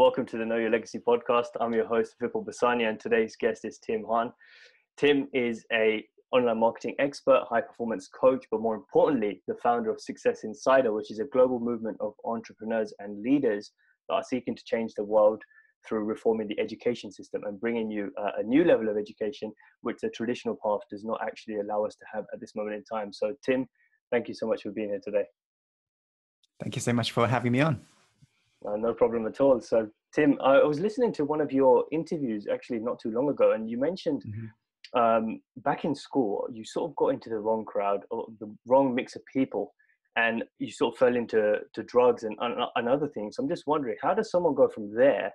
welcome to the Know Your Legacy podcast. I'm your host, Vipul Basania, and today's guest is Tim Han. Tim is a online marketing expert, high performance coach, but more importantly, the founder of Success Insider, which is a global movement of entrepreneurs and leaders that are seeking to change the world through reforming the education system and bringing you a new level of education, which the traditional path does not actually allow us to have at this moment in time. So Tim, thank you so much for being here today. Thank you so much for having me on. No problem at all. So Tim, I was listening to one of your interviews actually not too long ago, and you mentioned back in school, you sort of got into the wrong crowd or the wrong mix of people, and you sort of fell into drugs and other things. So I'm just wondering, how does someone go from there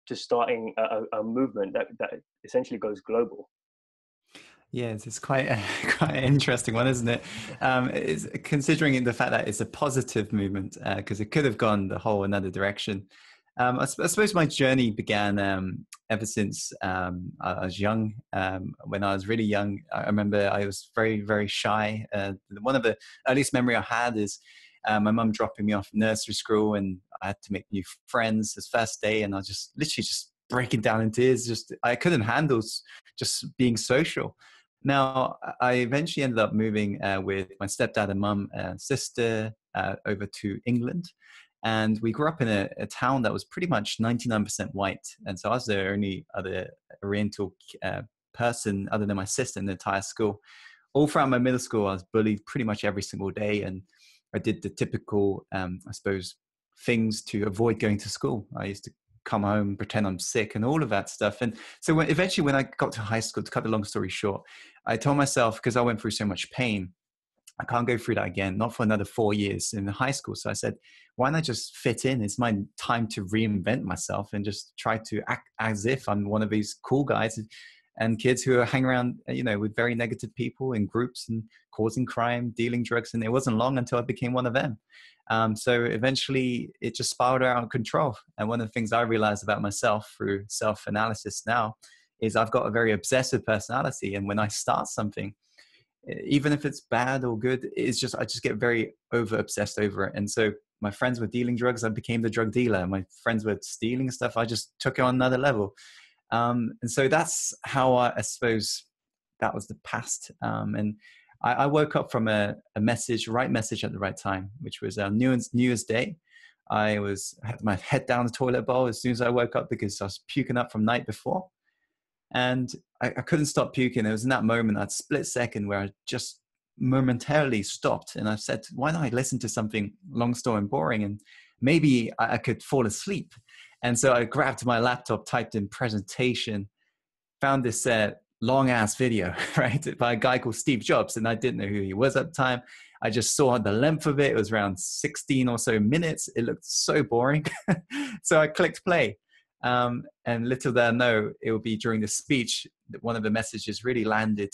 to starting a movement that essentially goes global? Yeah, it's quite quite an interesting one, isn't it? It's, considering the fact that it's a positive movement, because it could have gone the whole another direction. I suppose my journey began ever since I was young. When I was really young, I remember I was very, very shy. One of the earliest memory I had is my mum dropping me off nursery school, and I had to make new friends this first day, and I was just literally just breaking down in tears. I couldn't handle just being social. Now, I eventually ended up moving with my stepdad and mum and sister over to England. And we grew up in a town that was pretty much 99% white. And so I was the only other Oriental person other than my sister in the entire school. All throughout my middle school, I was bullied pretty much every single day. And I did the typical, I suppose, things to avoid going to school. I used to come home, pretend I'm sick and all of that stuff. And so eventually when I got to high school, to cut the long story short, I told myself, because I went through so much pain, I can't go through that again, not for another 4 years in high school. So I said, why not just fit in? It's my time to reinvent myself and just try to act as if I'm one of these cool guys and kids who are hanging around, with very negative people in groups and causing crime, dealing drugs. And it wasn't long until I became one of them. So eventually it just spiraled out of control. And one of the things I realized about myself through self-analysis now is I've got a very obsessive personality. And when I start something, even if it's bad or good, I just get very over obsessed over it. And so my friends were dealing drugs, I became the drug dealer. My friends were stealing stuff, I just took it on another level. And so that's how I suppose that was the past. And I woke up from a right message at the right time, which was New Year's Day. I had my head down the toilet bowl as soon as I woke up because I was puking up from night before. And I couldn't stop puking. It was in that moment, that split second where I just momentarily stopped. And I said, why don't I listen to something long story and boring? And maybe I could fall asleep. And so I grabbed my laptop, typed in presentation, found this long ass video, right, by a guy called Steve Jobs. And I didn't know who he was at the time. I just saw the length of it. It was around 16 or so minutes. It looked so boring. So I clicked play. And little did I know, it would be during the speech that one of the messages really landed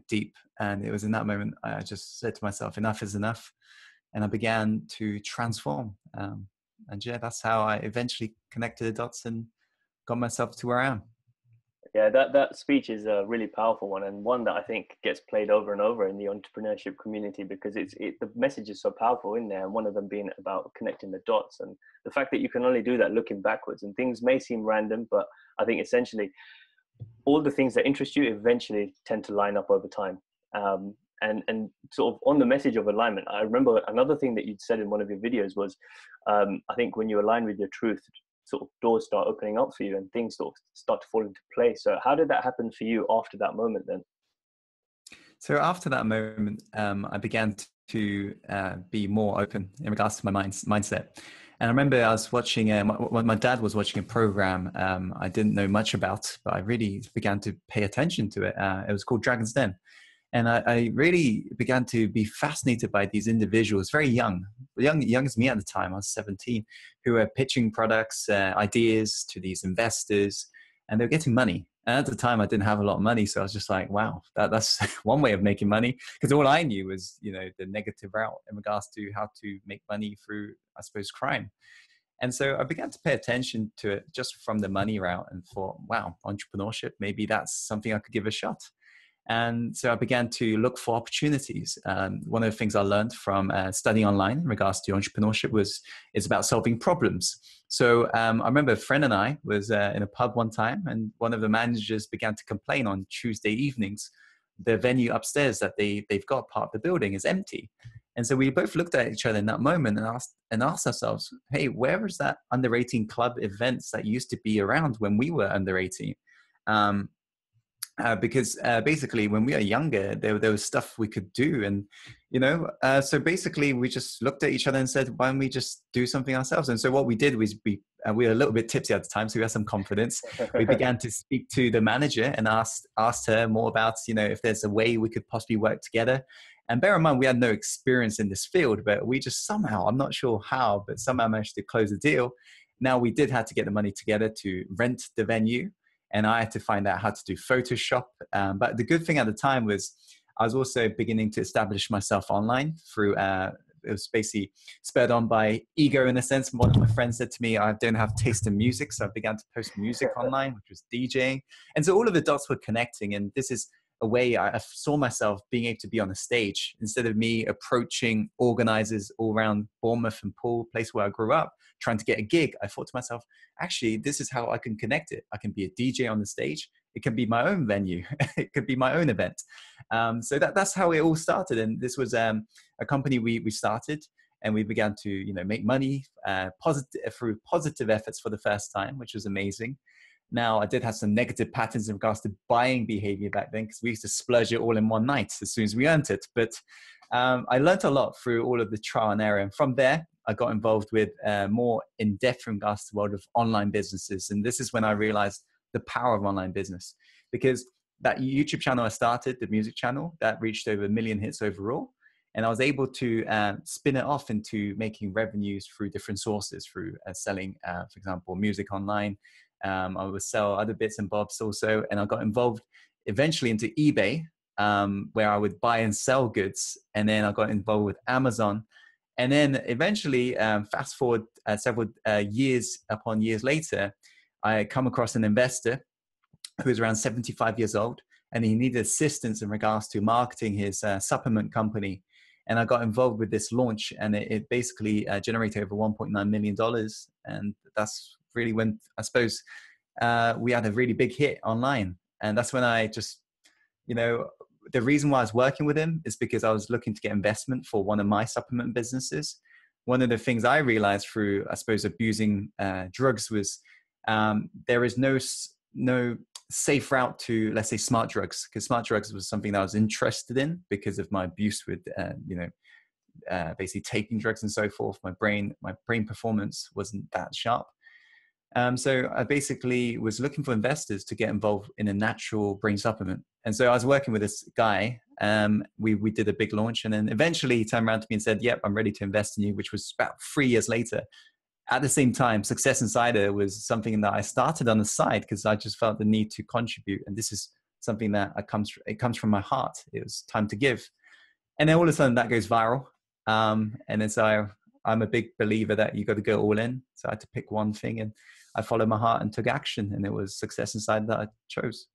deep. And it was in that moment, I just said to myself, enough is enough. And I began to transform. And yeah, that's how I eventually connected the dots and got myself to where I am. Yeah, that speech is a really powerful one, and one that I think gets played over and over in the entrepreneurship community because the message is so powerful in there, and one of them being about connecting the dots and the fact that you can only do that looking backwards, and things may seem random, but I think essentially all the things that interest you eventually tend to line up over time. And sort of on the message of alignment, I remember another thing that you'd said in one of your videos was, I think when you align with your truth, sort of doors start opening up for you and things sort of start to fall into place. So how did that happen for you after that moment then? So after that moment, I began to be more open in regards to my mindset. And I remember I was watching, my dad was watching a program I didn't know much about, but I really began to pay attention to it. It was called Dragon's Den. And I really began to be fascinated by these individuals, very young as me at the time, I was 17, who were pitching products, ideas to these investors, and they were getting money. And at the time, I didn't have a lot of money. So I was just like, wow, that's one way of making money. Because all I knew was, the negative route in regards to how to make money through, I suppose, crime. And so I began to pay attention to it just from the money route and thought, wow, entrepreneurship, maybe that's something I could give a shot. And so I began to look for opportunities. One of the things I learned from studying online in regards to entrepreneurship is about solving problems. So I remember a friend and I was in a pub one time, and one of the managers began to complain on Tuesday evenings. The venue upstairs that they've got part of the building is empty. And so we both looked at each other in that moment and asked ourselves, hey, where is that under 18 club events that used to be around when we were under 18? Because basically when we were younger, there was stuff we could do. And, so basically we just looked at each other and said, why don't we just do something ourselves? And so what we did was we were a little bit tipsy at the time, so we had some confidence. We began to speak to the manager and asked her more about, if there's a way we could possibly work together. And bear in mind, we had no experience in this field, but we just somehow, I'm not sure how, but somehow managed to close the deal. Now we did have to get the money together to rent the venue. And I had to find out how to do Photoshop. But the good thing at the time was I was also beginning to establish myself online through, it was basically spurred on by ego in a sense. One of my friends said to me, I don't have taste in music. So I began to post music online, which was DJing. And so all of the dots were connecting. And this is a way I saw myself being able to be on a stage instead of me approaching organizers all around Bournemouth and Poole, place where I grew up, trying to get a gig. I thought to myself, actually, this is how I can connect it. I can be a DJ on the stage. It can be my own venue. It could be my own event. So that's how it all started. And this was a company we started, and we began to make money through positive efforts for the first time, which was amazing. Now, I did have some negative patterns in regards to buying behavior back then, because we used to splurge it all in one night as soon as we earned it. But I learned a lot through all of the trial and error. And from there, I got involved with more in-depth in regards to the world of online businesses. And this is when I realized the power of online business, because that YouTube channel I started, the music channel, that reached over 1 million hits overall. And I was able to spin it off into making revenues through different sources, through selling, for example, music online. I would sell other bits and bobs also. And I got involved eventually into eBay, where I would buy and sell goods. And then I got involved with Amazon. And then eventually, fast forward several years upon years later, I come across an investor who was around 75 years old, and he needed assistance in regards to marketing his supplement company. And I got involved with this launch, and it basically generated over $1.9 million. And that's really when, I suppose, we had a really big hit online. And that's when I just, the reason why I was working with him is because I was looking to get investment for one of my supplement businesses. One of the things I realized through, I suppose, abusing drugs was there is no safe route to, let's say, smart drugs, because smart drugs was something that I was interested in because of my abuse with, basically taking drugs and so forth. My brain performance wasn't that sharp. So I basically was looking for investors to get involved in a natural brain supplement. And so I was working with this guy. We did a big launch, and then eventually he turned around to me and said, yep, I'm ready to invest in you, which was about 3 years later. At the same time, Success Insider was something that I started on the side because I just felt the need to contribute. And this is something that it comes from my heart. It was time to give. And then all of a sudden that goes viral. And then so I'm a big believer that you got to go all in. So I had to pick one thing, and I followed my heart and took action. And it was Success Insider that I chose.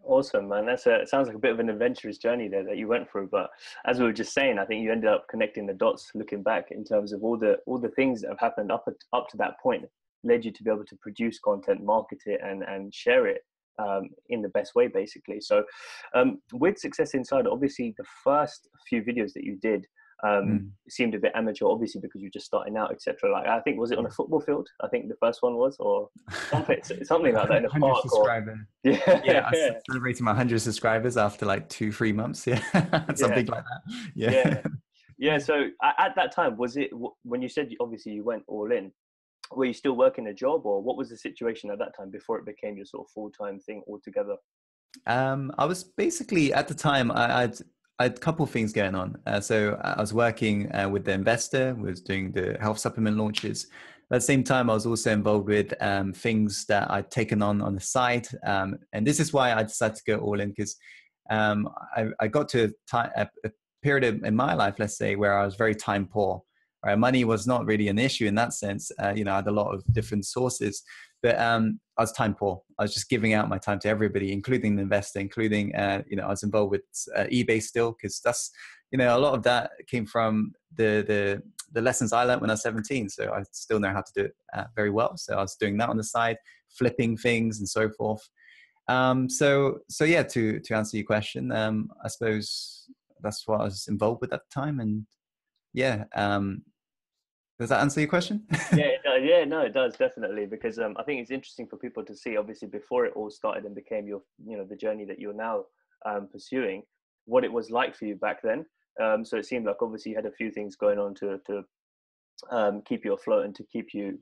Awesome, man. It sounds like a bit of an adventurous journey there that you went through. But as we were just saying, I think you ended up connecting the dots, looking back in terms of all the things that have happened up to that point, led you to be able to produce content, market it, and share it in the best way, basically. So with Success Insider, obviously the first few videos that you did seemed a bit amateur, obviously, because you're just starting out, etc. Like, I think, was it on a football field? I think the first one was, or something like that in a park. Subscriber. Yeah, I was celebrating my 100 subscribers after like 2-3 months. Something like that. Yeah. So at that time, was it, when you said obviously you went all in, were you still working a job, or what was the situation at that time before it became your sort of full-time thing altogether? I was basically, at the time, I had a couple of things going on. So I was working with the investor, was doing the health supplement launches. At the same time, I was also involved with things that I'd taken on the side. And this is why I decided to go all in, because I got to a period in my life, let's say, where I was very time poor. Right? Money was not really an issue in that sense. I had a lot of different sources. But I I was time poor. I was just giving out my time to everybody, including the investor, including, I was involved with eBay still, because that's, a lot of that came from the lessons I learned when I was 17. So I still know how to do it very well. So I was doing that on the side, flipping things and so forth. So yeah, to answer your question, I suppose that's what I was involved with at the time. And yeah, does that answer your question? Yeah, it does. Yeah, no, it does definitely, because I think it's interesting for people to see, obviously, before it all started and became your, the journey that you're now pursuing, what it was like for you back then. So it seemed like obviously you had a few things going on to keep you afloat and to keep you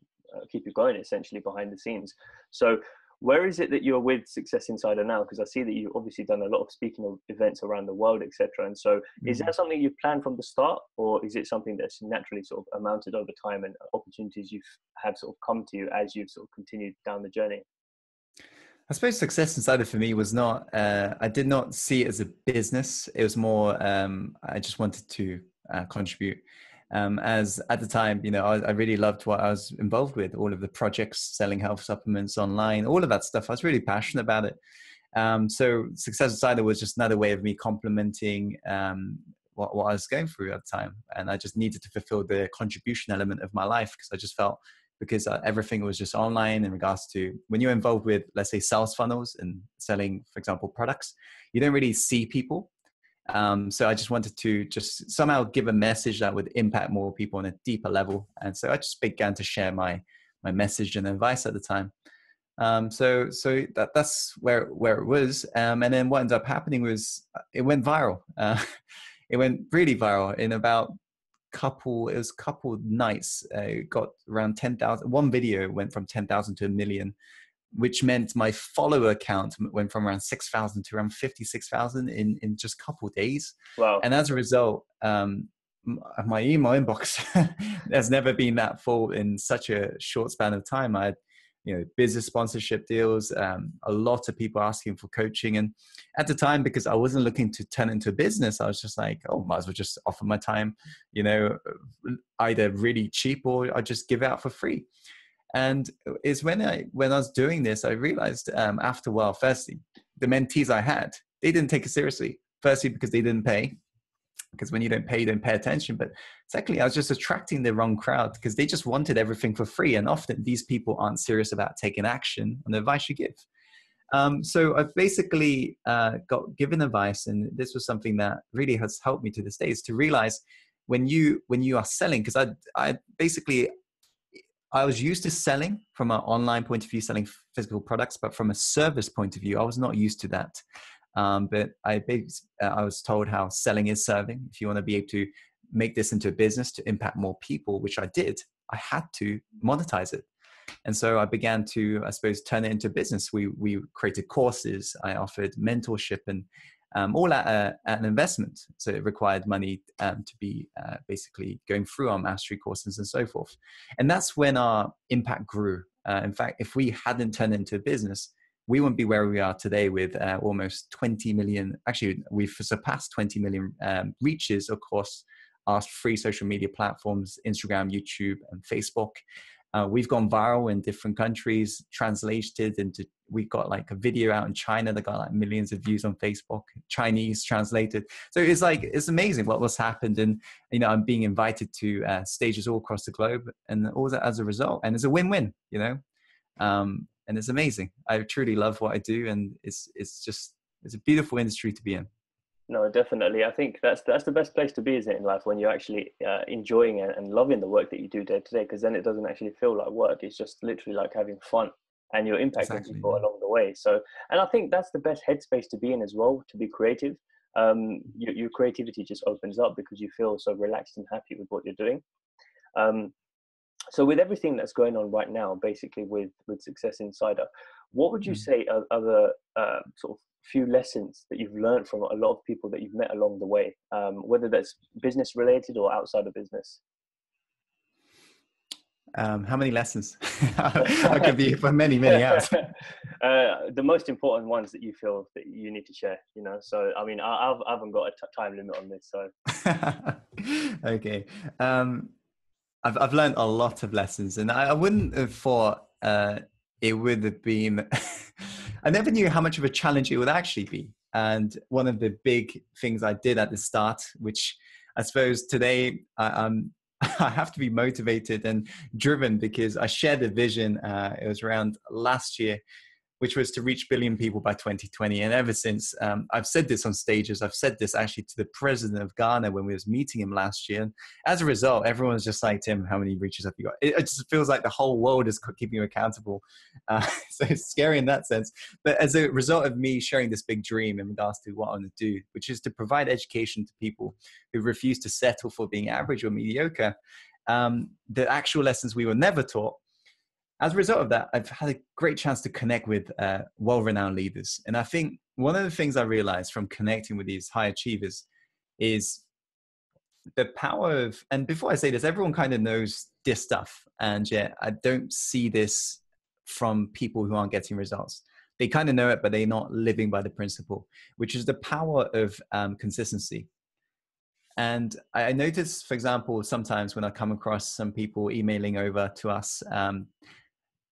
going essentially behind the scenes. So where is it that you're with Success Insider now? Because I see that you've obviously done a lot of speaking of events around the world, etc. And so is that something you planned from the start, or is it something that's naturally sort of amounted over time and opportunities you have sort of come to you as you've sort of continued down the journey? I suppose Success Insider for me was not, I did not see it as a business. It was more, I just wanted to contribute. As at the time, I really loved what I was involved with, all of the projects, selling health supplements online, all of that stuff. I was really passionate about it. So Success Insider was just another way of me complementing what I was going through at the time. And I just needed to fulfill the contribution element of my life, because I just felt, because everything was just online in regards to when you're involved with, let's say, sales funnels and selling, for example, products, you don't really see people. So I just wanted to just somehow give a message that would impact more people on a deeper level. And so I just began to share my message and advice at the time. So that's where it was. And then what ended up happening was it went viral. It went really viral in about couple nights. It got around 10,000. One video went from 10,000 to 1 million, which meant my follower count went from around 6,000 to around 56,000 in just a couple of days. Wow. And as a result, my email inbox has never been that full in such a short span of time. I had, business sponsorship deals, a lot of people asking for coaching. And at the time, because I wasn't looking to turn into a business, I was just like, oh, might as well just offer my time, either really cheap or I just give it out for free. And it's when I was doing this, I realized after a while, firstly, the mentees I had, they didn't take it seriously. Firstly, because they didn't pay, because when you don't pay, you don't pay attention. But secondly, I was just attracting the wrong crowd, because they just wanted everything for free. And often these people aren't serious about taking action on the advice you give. So I basically got given advice, and this was something that really has helped me to this day, is to realize when you are selling, because I was used to selling from an online point of view, selling physical products, but from a service point of view, I was not used to that. But I was told how selling is serving. If you want to be able to make this into a business to impact more people, which I did, I had to monetize it. And so I began to, I suppose, turn it into business. We created courses. I offered mentorship, and all at an investment. So it required money to be basically going through our mastery courses and so forth. And that's when our impact grew. In fact, if we hadn't turned into a business, we wouldn't be where we are today with almost 20 million. Actually, we've surpassed 20 million reaches across our free social media platforms, Instagram, YouTube, and Facebook. We've gone viral in different countries, translated into, we got like a video out in China that got like millions of views on Facebook, Chinese translated. So it's amazing what's happened. And, I'm being invited to stages all across the globe, and all that as a result. And it's a win-win, and it's amazing. I truly love what I do. And it's a beautiful industry to be in. No, definitely. I think that's the best place to be, isn't it, in life, when you're actually enjoying it and loving the work that you do day to day, because then it doesn't actually feel like work. It's just literally like having fun, and you're impacting people along the way. So, and I think that's the best headspace to be in as well, to be creative. Your creativity just opens up because you feel so relaxed and happy with what you're doing. So with everything that's going on right now, basically with Success Insider, what would you say are the sort of few lessons that you've learned from a lot of people that you've met along the way, whether that's business related or outside of business? How many lessons? I could be here for many hours. The most important ones that you feel that you need to share, So, I mean, I haven't got a time limit on this, so. Okay. I've learned a lot of lessons, and I wouldn't have thought it would have been, I never knew how much of a challenge it would actually be. And one of the big things I did at the start, which I suppose today I have to be motivated and driven because I shared a vision. It was around last year, which was to reach 1 billion people by 2020. And ever since, I've said this on stages. I've said this actually to the president of Ghana when we was meeting him last year. And as a result, everyone's just like, Tim, how many reaches have you got? It just feels like the whole world is keeping you accountable. So it's scary in that sense. But as a result of me sharing this big dream in regards to what I want to do, which is to provide education to people who refuse to settle for being average or mediocre, the actual lessons we were never taught. As a result of that, I've had a great chance to connect with well-renowned leaders. And I think one of the things I realized from connecting with these high achievers is the power of, and before I say this, everyone kind of knows this stuff. And yet I don't see this from people who aren't getting results. They kind of know it, but they're not living by the principle, which is the power of consistency. And I notice, for example, sometimes when I come across some people emailing over to us,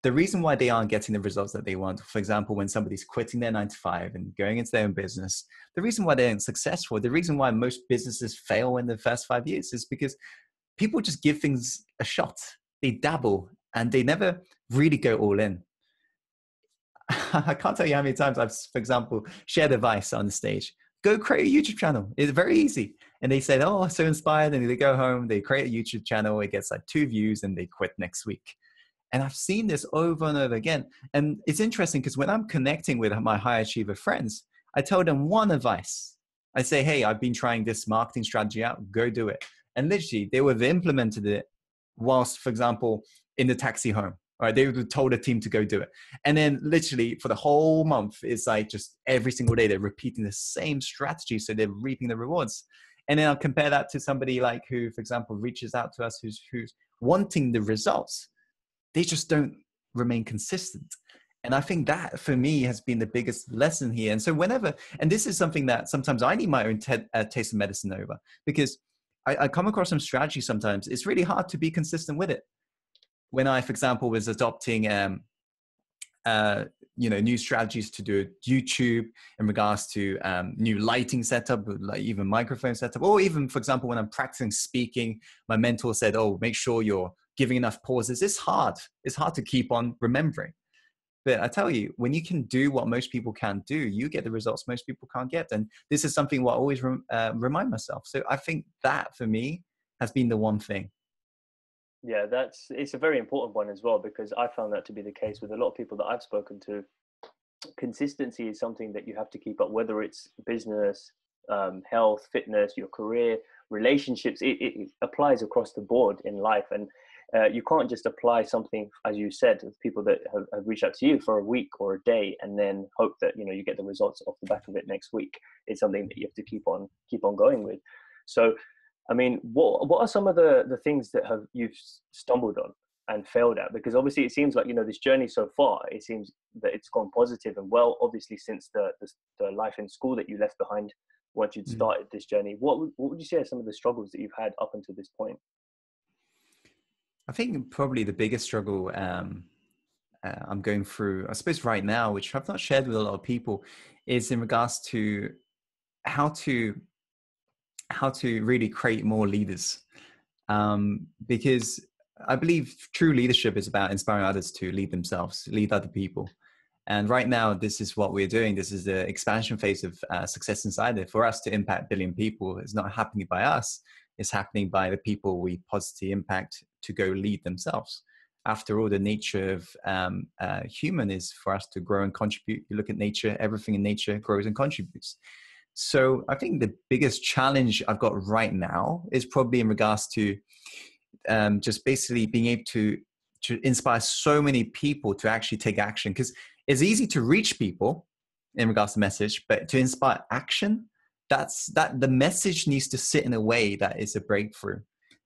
the reason why they aren't getting the results that they want, for example, when somebody's quitting their 9 to 5 and going into their own business, the reason why they aren't successful, the reason why most businesses fail in the first 5 years is because people just give things a shot. They dabble and they never really go all in. I can't tell you how many times I've, for example, shared advice on the stage. Go create a YouTube channel. It's very easy. And they said, oh, so inspired. And they go home, they create a YouTube channel. It gets like 2 views and they quit next week. And I've seen this over and over again. And it's interesting because when I'm connecting with my high achiever friends, I tell them one advice. I say, hey, I've been trying this marketing strategy out, go do it. And literally they would have implemented it whilst, for example, in the taxi home, right? They would have told the team to go do it. And then literally for the whole month, it's like just every single day, they're repeating the same strategy. So they're reaping the rewards. And then I'll compare that to somebody like who, for example, reaches out to us, who's wanting the results. They just don't remain consistent. And I think that for me has been the biggest lesson here. And so whenever, and this is something that sometimes I need my own taste of medicine over, because I come across some strategy sometimes. It's really hard to be consistent with it. When I, for example, was adopting, new strategies to do YouTube in regards to new lighting setup, like even microphone setup, or even, for example, when I'm practicing speaking, my mentor said, oh, make sure you're giving enough pauses. It's hard. It's hard to keep on remembering. But I tell you, when you can do what most people can't do, you get the results most people can't get. And this is something what I always remind myself. So I think that for me has been the one thing. Yeah, it's a very important one as well, because I found that to be the case with a lot of people that I've spoken to. Consistency is something that you have to keep up, whether it's business, health, fitness, your career, relationships. It applies across the board in life. And you can't just apply something, as you said, with people that have reached out to you for a week or a day and then hope that you get the results off the back of it next week. It's something that you have to keep on going with. So I mean, what are some of the things that you've stumbled on and failed at? Because obviously it seems like this journey so far, it seems that it's gone positive and well, obviously since the life in school that you left behind once you'd started this journey. What would you say are some of the struggles that you've had up until this point? I think probably the biggest struggle I'm going through, I suppose right now, which I've not shared with a lot of people, is in regards to how to really create more leaders. Because I believe true leadership is about inspiring others to lead themselves, lead other people. And right now, this is what we're doing. This is the expansion phase of Success Insider. For us to impact 1 billion people, it's not happening by us. It's happening by the people we positively impact to go lead themselves. After all, the nature of human is for us to grow and contribute. You look at nature, everything in nature grows and contributes. So I think the biggest challenge I've got right now is probably in regards to just basically being able to inspire so many people to actually take action. Because it's easy to reach people in regards to message, but to inspire action, the message needs to sit in a way that is a breakthrough.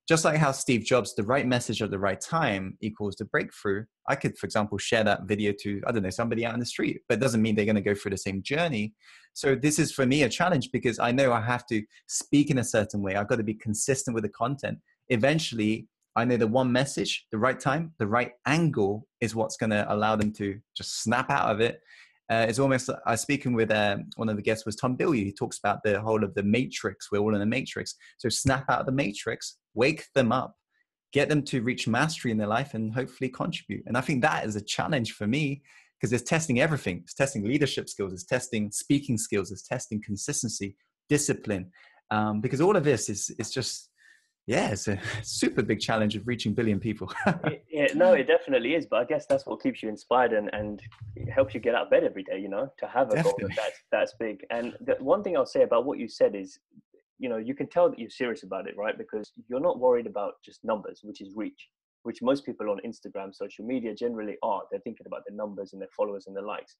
Just like how Steve Jobs, the right message at the right time equals the breakthrough. I could, for example, share that video to, I don't know, somebody out in the street, but it doesn't mean they're going to go through the same journey. So this is for me a challenge because I know I have to speak in a certain way. I've got to be consistent with the content. Eventually, I know the one message, the right time, the right angle is what's going to allow them to just snap out of it. It's almost, I was speaking with one of the guests was Tom Bilyeu. He talks about the whole of the matrix. We're all in the matrix. So snap out of the matrix, wake them up, get them to reach mastery in their life and hopefully contribute. And I think that is a challenge for me because it's testing everything. It's testing leadership skills. It's testing speaking skills. It's testing consistency, discipline. Because all of this is just, yeah, it's a super big challenge of reaching billion people. No, it definitely is. But I guess that's what keeps you inspired and it helps you get out of bed every day, you know, to have a Definitely. goal that's big. And the one thing I'll say about what you said is, you know, you can tell that you're serious about it, right? Because you're not worried about just numbers, which is reach, which most people on Instagram, social media generally are. They're thinking about their numbers and their followers and their likes.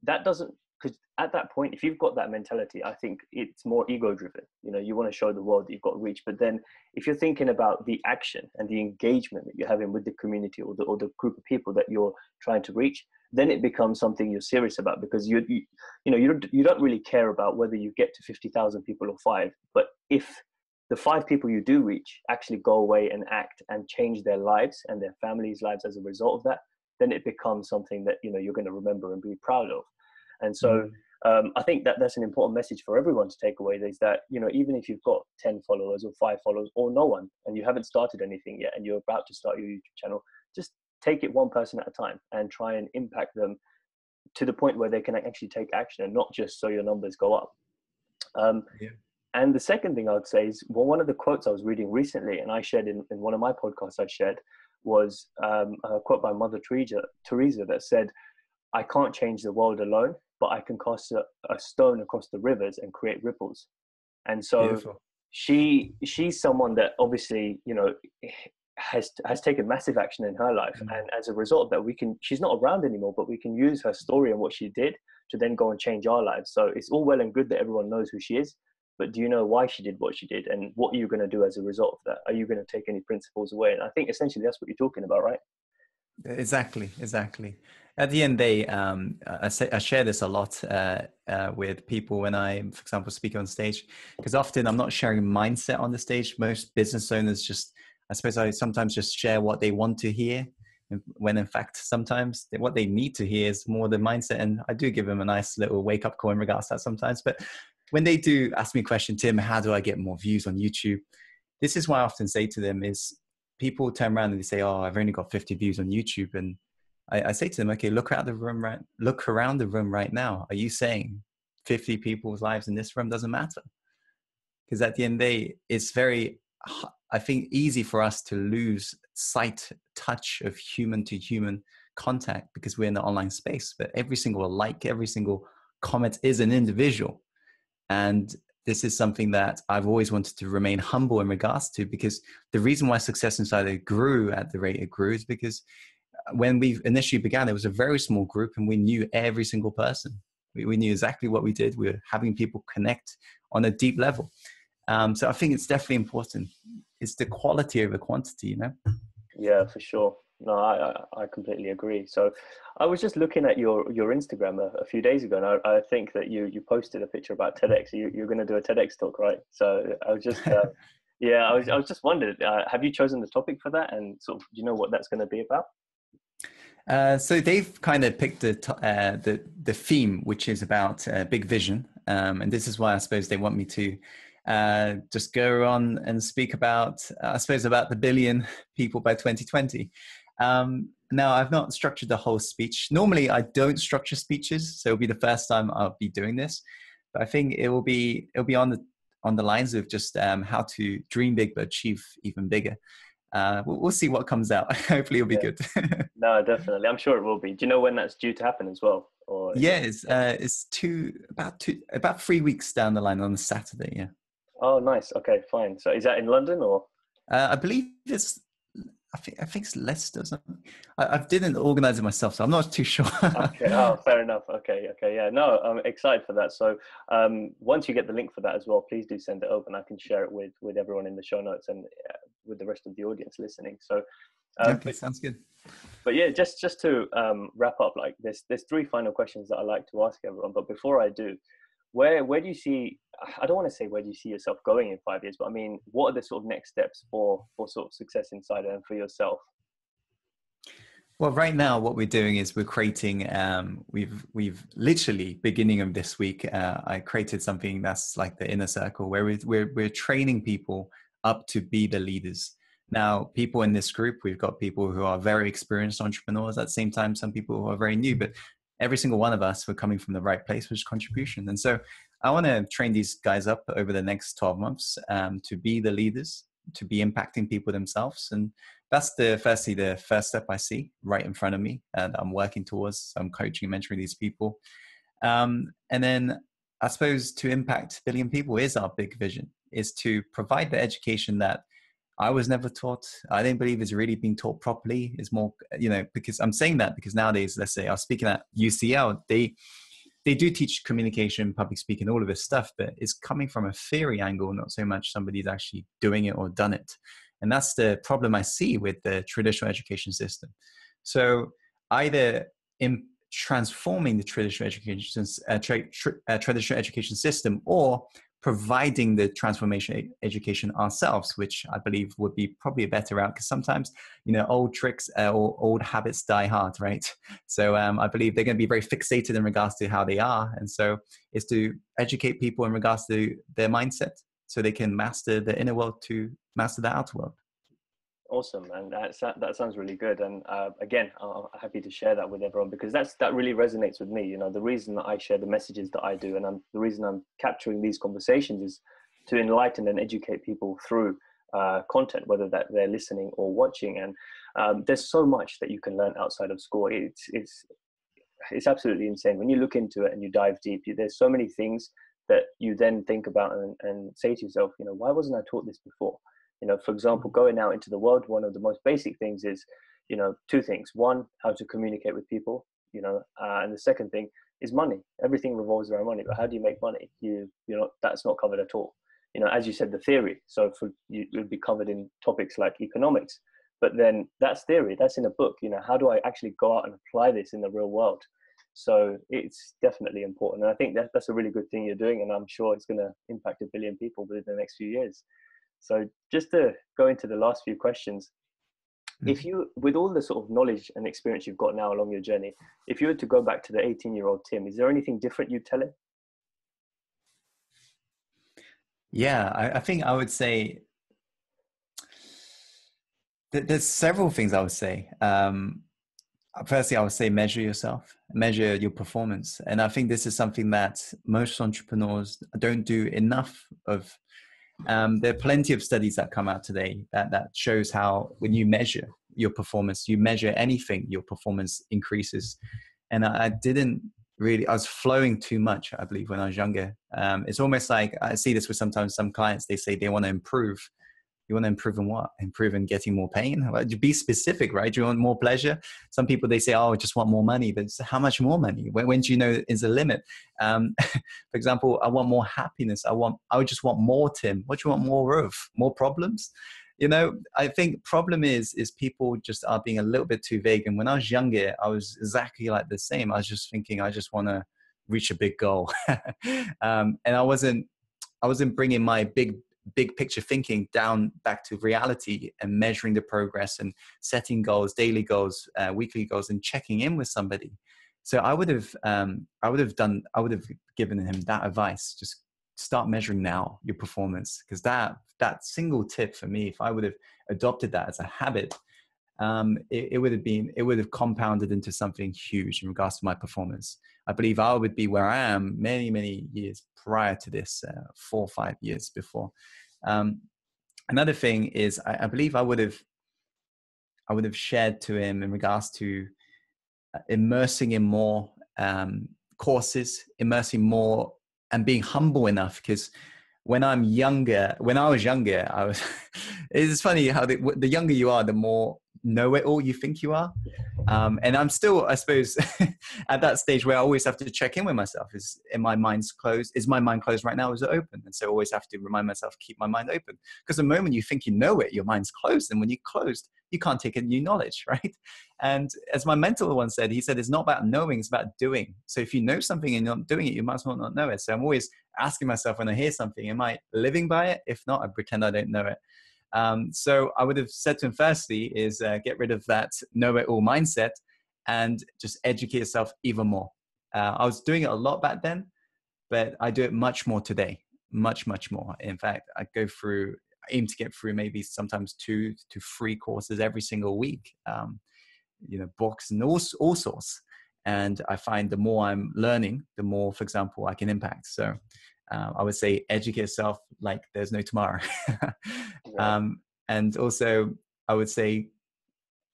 That doesn't, because at that point, if you've got that mentality, I think it's more ego driven. You know, you want to show the world that you've got reach. But then if you're thinking about the action and the engagement that you're having with the community or the group of people that you're trying to reach, then it becomes something you're serious about, because you don't really care about whether you get to 50,000 people or 5, but if the 5 people you do reach actually go away and act and change their lives and their families' lives as a result of that, then it becomes something that, you know, you're going to remember and be proud of. And so I think that that's an important message for everyone to take away, is that, you know, even if you've got 10 followers or 5 followers or no one, and you haven't started anything yet and you're about to start your YouTube channel, just take it one person at a time and try and impact them to the point where they can actually take action, and not just so your numbers go up. Yeah. And the second thing I would say is, well, one of the quotes I was reading recently, and I shared in one of my podcasts I shared, was a quote by Mother Teresa that said, "I can't change the world alone, but I can cast a stone across the rivers and create ripples." And so Beautiful. she's someone that obviously, you know, has taken massive action in her life, and as a result of that, she's not around anymore, but we can use her story and what she did to then go and change our lives. So it's all well and good that everyone knows who she is, but do you know why she did what she did, and what are you going to do as a result of that? Are you going to take any principles away? And I think essentially that's what you're talking about, right? Exactly. At the end of the day, I share this a lot with people when I, for example, speak on stage, because often I'm not sharing mindset on the stage. Most business owners just, I suppose I sometimes just share what they want to hear, when in fact, sometimes what they need to hear is more the mindset. And I do give them a nice little wake up call in regards to that sometimes. But when they do ask me a question, Tim, how do I get more views on YouTube? This is why I often say to them is, people turn around and they say, "Oh, I've only got 50 views on YouTube." And I say to them, "Okay, look around the room right now. Are you saying 50 people's lives in this room doesn't matter?" Because at the end of the day, it's very, I think, easy for us to lose sight, touch of human to human contact because we're in the online space. But every single like, every single comment is an individual. And this is something that I've always wanted to remain humble in regards to, because the reason why Success Insider grew at the rate it grew is because when we initially began, it was a very small group and we knew every single person. We knew exactly what we did. We were having people connect on a deep level. So I think it's definitely important. It's the quality over quantity, you know? Yeah, for sure. No, I completely agree. So I was just looking at your Instagram a few days ago, and I think that you posted a picture about TEDx. You're going to do a TEDx talk, right? So I was just yeah, I was just wondered, have you chosen the topic for that, and sort of, do you know what that's going to be about? So they've kind of picked the theme, which is about big vision, and this is why I suppose they want me to just go on and speak about, I suppose, about the billion people by 2020. Now, I've not structured the whole speech. Normally, I don't structure speeches, so it'll be the first time I'll be doing this. But I think it'll be on the lines of just how to dream big but achieve even bigger. We'll see what comes out. Hopefully, it'll be Yeah, good. no, definitely. I'm sure it will be. Do you know when that's due to happen as well, or is Yeah, it? it's about 3 weeks down the line on a Saturday. Yeah, Oh, nice. Okay, fine. So is that in London or? I believe it's. I think it's Leicester or something. I didn't organize it myself, so I'm not too sure. Okay. Oh, fair enough. Okay. Yeah. No, I'm excited for that. So, once you get the link for that as well, please do send it over, and I can share it with everyone in the show notes and with the rest of the audience listening. So, Okay, but sounds good. yeah, just to wrap up, like there's 3 final questions that I like to ask everyone. But before I do, where do you see, I don't want to say where do you see yourself going in 5 years, but I mean, what are the sort of next steps for sort of success inside and for yourself? Well, right now, what we're doing is we're creating. We've literally beginning of this week. I created something that's like the inner circle, where we're training people up to be the leaders. Now, people in this group, we've got people who are very experienced entrepreneurs. At the same time, some people who are very new. But every single one of us, we're coming from the right place, which is contribution. And so, I want to train these guys up over the next 12 months to be the leaders, to be impacting people themselves, and that's the first step I see right in front of me that I'm working towards. So I'm coaching and mentoring these people. And then I suppose to impact a billion people is our big vision, is to provide the education that I was never taught. I didn't believe is really being taught properly. Is more, because I'm saying that because nowadays, let's say I was speaking at UCL, they do teach communication, public speaking, all of this stuff, but it's coming from a theory angle, not so much somebody's actually doing it or done it. And that's the problem I see with the traditional education system. So either in transforming the traditional education system, or providing the transformation education ourselves, which I believe would be probably a better route, because sometimes, old tricks or old habits die hard, right? So I believe they're going to be very fixated in regards to how they are. And so it's to educate people in regards to their mindset, so they can master the inner world to master the outer world. Awesome, and that sounds really good. And again, I'm happy to share that with everyone, because that really resonates with me. The reason that I share the messages that I do, and the reason I'm capturing these conversations, is to enlighten and educate people through content, whether that they're listening or watching. And there's so much that you can learn outside of school. It's absolutely insane when you look into it and you dive deep. There's so many things that you then think about and say to yourself, why wasn't I taught this before? For example, going out into the world, one of the most basic things is, two things. One, how to communicate with people, and the second thing is money. Everything revolves around money, but how do you make money? That's not covered at all. As you said, the theory. So it would be covered in topics like economics, but then that's theory. That's in a book. How do I actually go out and apply this in the real world? So it's definitely important. And I think that's a really good thing you're doing. And I'm sure it's going to impact 1 billion people within the next few years. So just to go into the last few questions, if you, with all the sort of knowledge and experience you've got now along your journey, if you were to go back to the 18-year-old Tim, is there anything different you'd tell him? Yeah, I think I would say that there's several things I would say. Firstly, I would say measure yourself, measure your performance. And I think this is something that most entrepreneurs don't do enough of. There are plenty of studies that come out today that shows how when you measure your performance, you measure anything, your performance increases. And I was flowing too much, I believe, when I was younger. It's almost like I see this with sometimes some clients, they say they want to improve. You want to improve in what? Improve in getting more pain? Be specific, right? Do you want more pleasure? Some people, they say, oh, I just want more money. But how much more money? When do you know is a limit? For example, I want more happiness. I would just want more, Tim. What do you want more of? More problems? I think problem is people just are being a little bit too vague. And when I was younger, I was exactly like the same. I was just thinking, I just want to reach a big goal. And I wasn't bringing my big picture thinking down back to reality and measuring the progress and setting goals, daily goals, weekly goals, and checking in with somebody. So I would have given him that advice. Just start measuring now your performance, because that single tip for me, if I would have adopted that as a habit, it would have compounded into something huge in regards to my performance. I believe I would be where I am many, many years prior to this, 4 or 5 years before. Another thing is I believe I would have shared to him in regards to immersing in more courses, immersing more, and being humble enough, because when I was younger, it's funny how the younger you are, the more know-it-all you think you are. And I'm still, I suppose, at that stage where I always have to check in with myself. Is my mind closed right now? Is it open? And so I always have to remind myself, keep my mind open. Because the moment you think you know it, your mind's closed. And when you're closed, you can't take in new knowledge, right? And as my mentor once said, he said, it's not about knowing, it's about doing. So if you know something and you're not doing it, you might as well not know it. So I'm always asking myself when I hear something, am I living by it? If not, I pretend I don't know it. So I would have said to him, firstly, is get rid of that know-it-all mindset and just educate yourself even more. I was doing it a lot back then, but I do it much more today, much, much more. In fact, I aim to get through maybe sometimes 2 to 3 courses every single week, books and all sorts. And I find the more I'm learning, the more, for example, I can impact. So I would say educate yourself like there's no tomorrow. Yeah. And also, I would say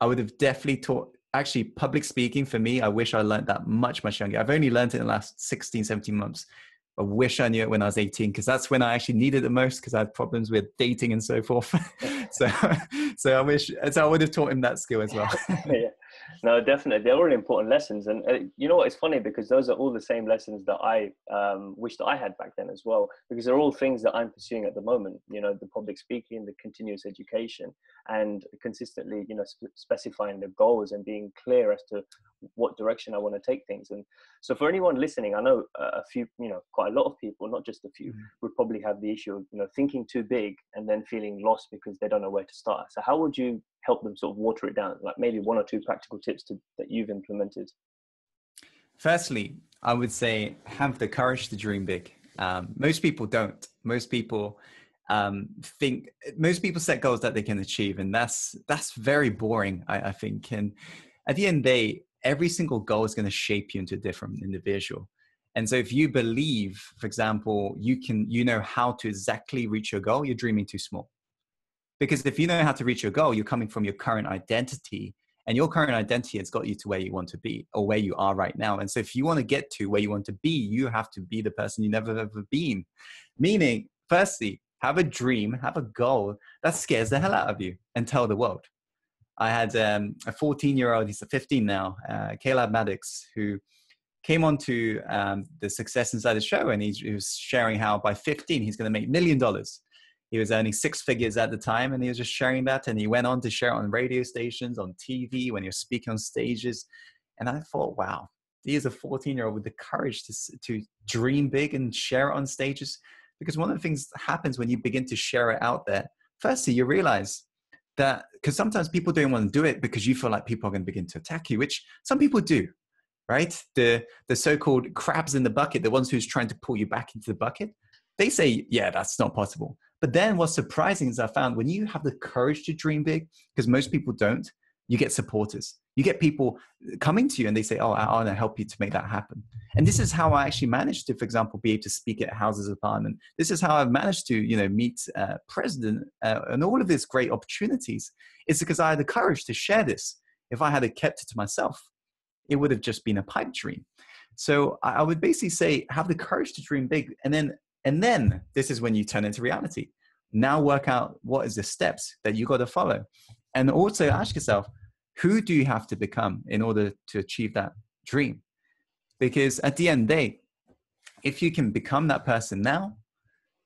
I would have definitely taught, actually, public speaking for me, I wish I learned that much, much younger. I've only learned it in the last 16, 17 months. I wish I knew it when I was 18, because that's when I actually needed it the most, because I had problems with dating and so forth. so I would have taught him that skill as well. Yeah, no, definitely. They're really important lessons. And you know what? It's funny because those are all the same lessons that I wish that I had back then as well, because they're all things that I'm pursuing at the moment, the public speaking, the continuous education, and consistently, specifying the goals and being clear as to what direction I want to take things. And so for anyone listening, I know a few, quite a lot of people, not just a few, would probably have the issue of, thinking too big and then feeling lost because they don't know where to start. So how would you help them sort of water it down? Like maybe 1 or 2 practical tips that you've implemented. Firstly, I would say have the courage to dream big. Most people don't. Most people set goals that they can achieve, and that's very boring, I think. And at the end of the day, every single goal is going to shape you into a different individual. And so if you believe, for example, you know how to exactly reach your goal, you're dreaming too small. Because if you know how to reach your goal, you're coming from your current identity, and your current identity has got you to where you want to be or where you are right now. And so if you want to get to where you want to be, you have to be the person you never ever been. Meaning, firstly, have a dream, have a goal that scares the hell out of you, and tell the world. I had a 14-year-old, he's 15 now, Caleb Maddox, who came on to the Success Inside the show, and he was sharing how by 15, he's going to make $1 million. He was earning 6 figures at the time, and he was just sharing that. And he went on to share it on radio stations, on TV, when he was speaking on stages. And I thought, wow, he is a 14-year-old with the courage to dream big and share it on stages. Because one of the things that happens when you begin to share it out there, firstly, you realize that, because sometimes people don't want to do it because you feel like people are going to begin to attack you, which some people do, right? The so-called crabs in the bucket, the ones who's trying to pull you back into the bucket, they say, yeah, that's not possible. But then what's surprising is I found when you have the courage to dream big, because most people don't, you get supporters. You get people coming to you and they say, oh, I want to help you to make that happen. And this is how I actually managed to, for example, be able to speak at Houses of Parliament. This is how I've managed to, meet president and all of these great opportunities. It's because I had the courage to share this. If I had kept it to myself, it would have just been a pipe dream. So I would basically say, have the courage to dream big. And then this is when you turn into reality. Now work out what is the steps that you got to follow. And also ask yourself, who do you have to become in order to achieve that dream? Because at the end of the day, if you can become that person now,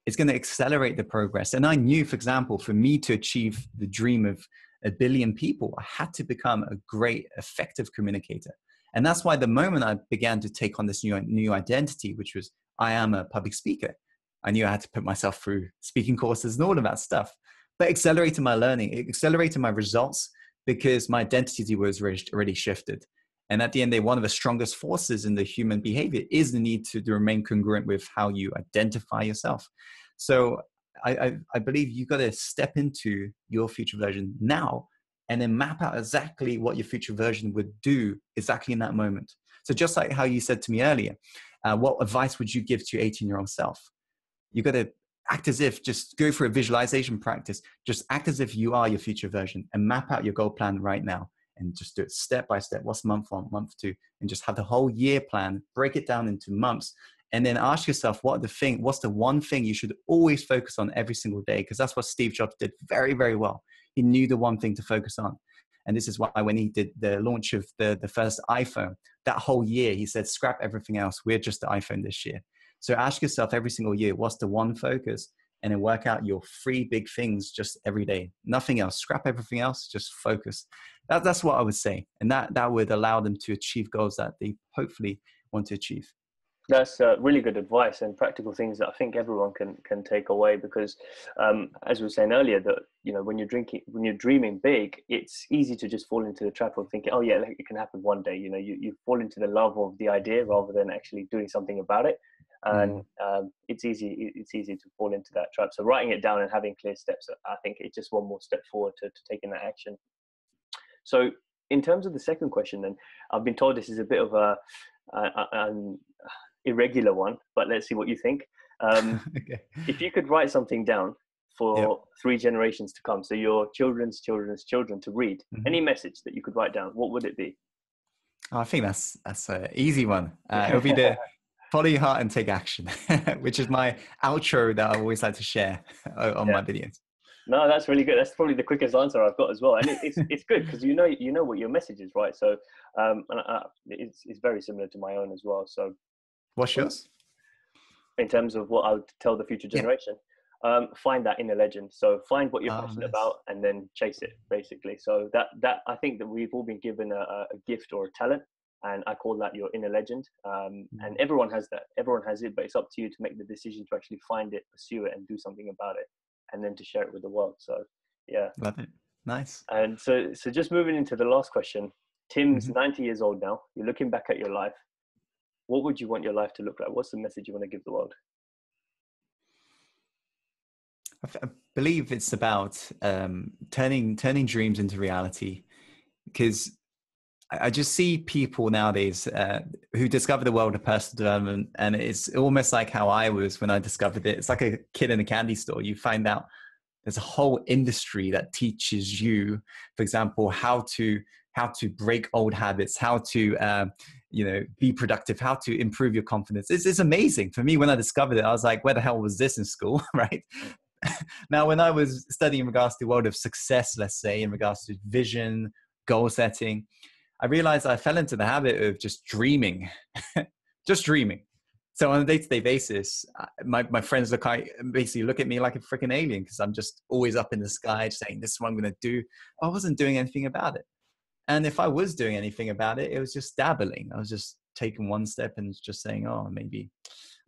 it's going to accelerate the progress. And I knew, for example, for me to achieve the dream of 1 billion people, I had to become a great, effective communicator. And that's why the moment I began to take on this new identity, which was I am a public speaker, I knew I had to put myself through speaking courses and all of that stuff. But accelerated my learning, it accelerated my results, because my identity was already shifted. And at the end of the day, one of the strongest forces in the human behavior is the need to remain congruent with how you identify yourself. So I believe you've got to step into your future version now, and then map out exactly what your future version would do exactly in that moment. So just like how you said to me earlier, what advice would you give to your 18-year-old self? You got to act as if, just go for a visualization practice. Just act as if you are your future version, and map out your goal plan right now, and just do it step by step. What's month 1, month 2, and just have the whole year plan, break it down into months, and then ask yourself, what's the one thing you should always focus on every single day? Because that's what Steve Jobs did very, very well. He knew the one thing to focus on. And this is why when he did the launch of the first iPhone, that whole year, he said, scrap everything else. We're just the iPhone this year. So ask yourself every single year, what's the one focus? and then work out your 3 big things just every day. Nothing else. Scrap everything else. Just focus. That's what I would say. And that would allow them to achieve goals that they hopefully want to achieve. That's really good advice and practical things that I think everyone can take away, because as we were saying earlier, that when you're dreaming big, it's easy to just fall into the trap of thinking, oh yeah, like, it can happen one day. You fall into the love of the idea rather than actually doing something about it, and it's easy to fall into that trap. So writing it down and having clear steps, I think it's just one more step forward to taking that action. So in terms of the second question, then, I've been told this is a bit of an irregular one, but let's see what you think. Okay. If you could write something down for 3 generations to come, so your children's children's children to read, any message that you could write down, what would it be? Oh, I think that's an easy one. It'll be the follow your heart and take action, which is my outro that I always like to share on my videos. No, that's really good. That's probably the quickest answer I've got as well, and it's good because you know what your message is, right? So it's very similar to my own as well. So what's yours? In terms of what I would tell the future generation, find that inner legend. So find what you're passionate about and then chase it, basically. So that I think that we've all been given a gift or a talent, and I call that your inner legend. And everyone has that. Everyone has it, but it's up to you to make the decision to actually find it, pursue it, and do something about it, and then to share it with the world. So yeah. Love it. Nice. And so just moving into the last question, Tim's 90 years old now. You're looking back at your life. What would you want your life to look like? What's the message you want to give the world? I believe it's about turning dreams into reality, because I just see people nowadays who discover the world of personal development, and it's almost like how I was when I discovered it. It's like a kid in a candy store. You find out there's a whole industry that teaches you, for example, how to break old habits, how to be productive, how to improve your confidence. It's amazing. For me, when I discovered it, I was like, where the hell was this in school, right? Now, when I was studying in regards to the world of success, let's say, in regards to vision, goal setting, I realized I fell into the habit of just dreaming, just dreaming. So on a day-to-day basis, my friends basically look at me like a freaking alien, because I'm just always up in the sky saying, this is what I'm going to do. I wasn't doing anything about it. And if I was doing anything about it, it was just dabbling. I was just taking one step and just saying, oh, maybe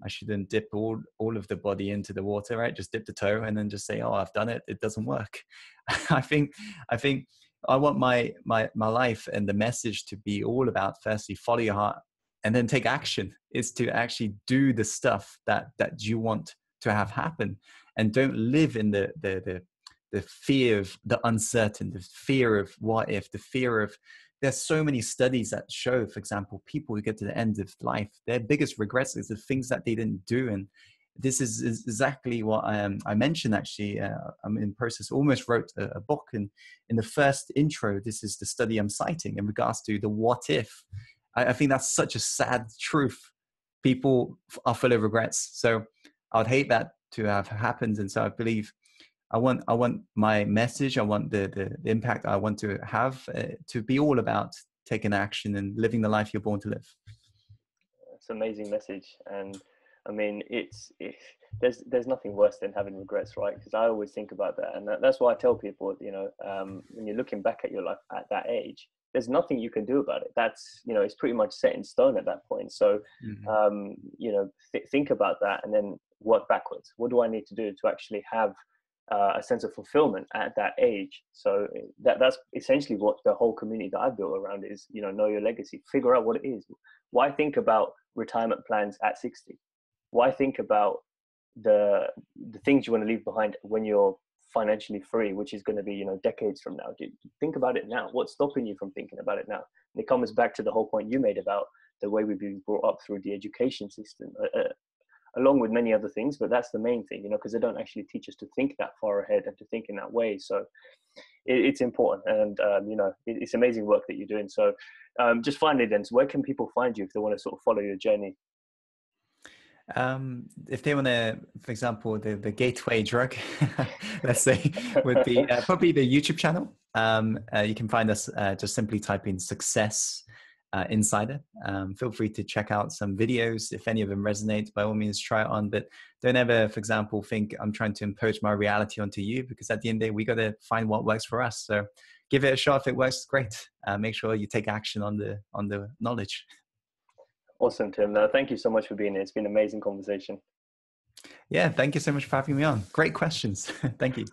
I shouldn't dip all of the body into the water, right? Just dip the toe and then just say, oh, I've done it. It doesn't work. I think I want my life and the message to be all about, firstly, follow your heart and then take action. Is to actually do the stuff that you want to have happen, and don't live in the fear of the uncertain, the fear of what if, the fear of, there's so many studies that show, for example, people who get to the end of life, their biggest regrets is the things that they didn't do. And this is exactly what I mentioned, actually. I'm in process, almost wrote a book, and in the first intro, this is the study I'm citing in regards to the what if. I think that's such a sad truth. People are full of regrets. So I would hate that to have happened. And so I believe I want my message, I want the impact I want to have to be all about taking action and living the life you're born to live. It's an amazing message. And I mean, there's nothing worse than having regrets, right? Because I always think about that. And that's why I tell people, when you're looking back at your life at that age, there's nothing you can do about it. That's, it's pretty much set in stone at that point. So, think about that and then work backwards. What do I need to do to actually have a sense of fulfillment at that age? So that's essentially what the whole community that I built around is, know your legacy, figure out what it is. Why think about retirement plans at 60? Why think about the things you want to leave behind when you're financially free, which is going to be, decades from now? Think about it now. What's stopping you from thinking about it now? And it comes back to the whole point you made about the way we've been brought up through the education system, along with many other things, but that's the main thing, because they don't actually teach us to think that far ahead and to think in that way. So it's important, and it's amazing work that you're doing. So just finally then, so where can people find you if they want to sort of follow your journey? If they want to, for example, the gateway drug, let's say, would be probably the YouTube channel. You can find us, just simply type in success insider. Feel free to check out some videos. If any of them resonate, by all means, try it on. But don't ever, for example, think I'm trying to impose my reality onto you, because at the end of the day, we got to find what works for us. So give it a shot. If it works, great. Make sure you take action on the knowledge. Awesome, Tim. No, thank you so much for being here. It's been an amazing conversation. Yeah, thank you so much for having me on. Great questions. Thank you.